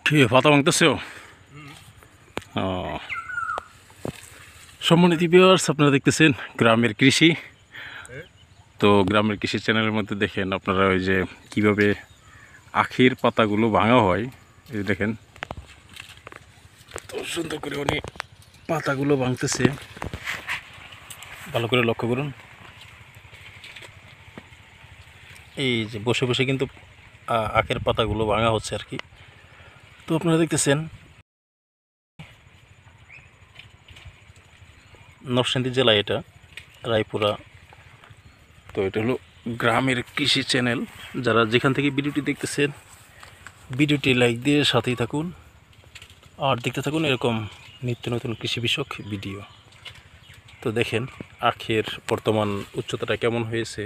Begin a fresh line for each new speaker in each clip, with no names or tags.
কি পাতা ভাঙতেছো? ও, সম্মানিত ভিউয়ার্স, আপনারা দেখতেছেন গ্রামের কৃষি। তো গ্রামের কৃষি চ্যানেলের মধ্যে দেখেন আপনারা ওই যে কিভাবে আখের পাতাগুলো ভাঙা হয়, এই দেখেন তো সুন্দর করে উনি পাতাগুলো ভাঙতেছে। ভালো করে লক্ষ্য করুন, এই যে বসে বসে কিন্তু আখের পাতাগুলো ভাঙা হচ্ছে আর কি। তো আপনারা দেখতেছেন নরসিংদী জেলায়, এটা রায়পুরা। তো এটা হলো গ্রামের কৃষি চ্যানেল। যারা যেখান থেকে ভিডিওটি দেখতেছেন, ভিডিওটি লাইক দিয়ে সাথেই থাকুন আর দেখতে থাকুন এরকম নিত্য নতুন কৃষি বিষয়ক ভিডিও। তো দেখেন আখের বর্তমান উচ্চতাটা কেমন হয়েছে।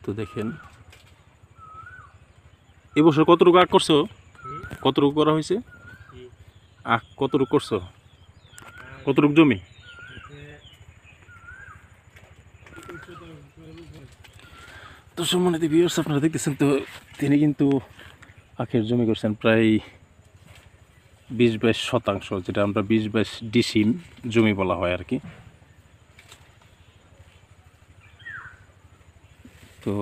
তো দেখেন এবছর কতটুকু আখ করছো, কতটুকু করা হয়েছে আখ, কতটুকু করছো, কতটুকু জমি? তো সম্মানিত ভিউয়ার্স, আপনারা দেখতেছেন তো তিনি কিন্তু আখের জমি করছেন প্রায় 20-22 শতাংশ, যেটা আমরা 20-22 ডিসিম জমি বলা হয় আর কি। তো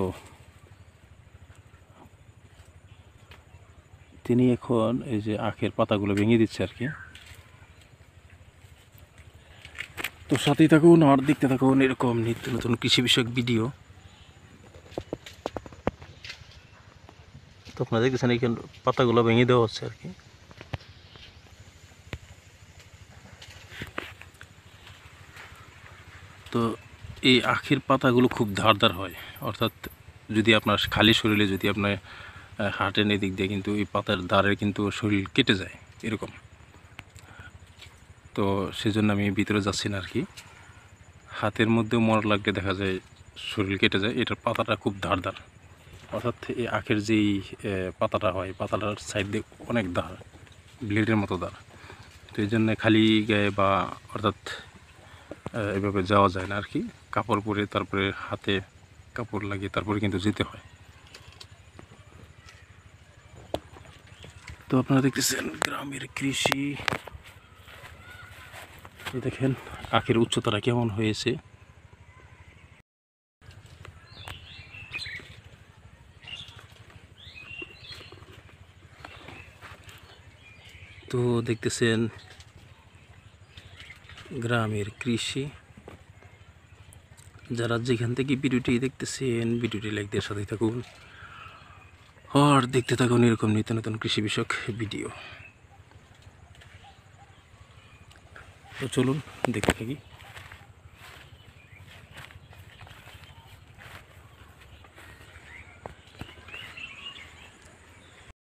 তিনি এখন এই যে আখের পাতাগুলো ভেঙে দিচ্ছে আর কি। তো সাথেই থাকুন আর দেখতে থাকুন এরকম নিত্য নতুন কৃষি বিষয়ক ভিডিও। তো আপনারা দেখতেছেন এখানে পাতাগুলো ভেঙে দেওয়া হচ্ছে আর কি। তো এই আখের পাতাগুলো খুব ধারদার হয়, অর্থাৎ যদি আপনার খালি শরীরে যদি আপনার হাঁটেন এদিক দিয়ে, কিন্তু এই পাতার দ্বারের কিন্তু শরীর কেটে যায় এরকম। তো সেজন্য আমি ভিতরে যাচ্ছি না আর কি। হাতের মধ্যেও মর লাগলে দেখা যায় শরীর কেটে যায়। এটার পাতাটা খুব ধারদার, অর্থাৎ এই আখের যেই পাতাটা হয়, পাতাটার সাইড দিয়ে অনেক ধার, ব্লেডের মতো ধার। তো এই জন্যে খালি গায়ে বা অর্থাৎ এভাবে যাওয়া যায় না আর কি। কাপড় পরে তারপরে হাতে কাপড় লাগিয়ে তারপরে কিন্তু যেতে হয়। তো আপনারা দেখতেছেন গ্রামের কৃষি। দেখেন আখের উচ্চতাটা কেমন হয়েছে। তো দেখতেছেন গ্রামের কৃষি। যারা যেখান থেকে ভিডিওটি দেখতেছেন, ভিডিওটি লাইক দিয়ে সাথে থাকুন আর দেখতে থাকুন এরকম নিত্য নতুন কৃষি বিষয়ক ভিডিও। তো চলুন দেখতে থাকি।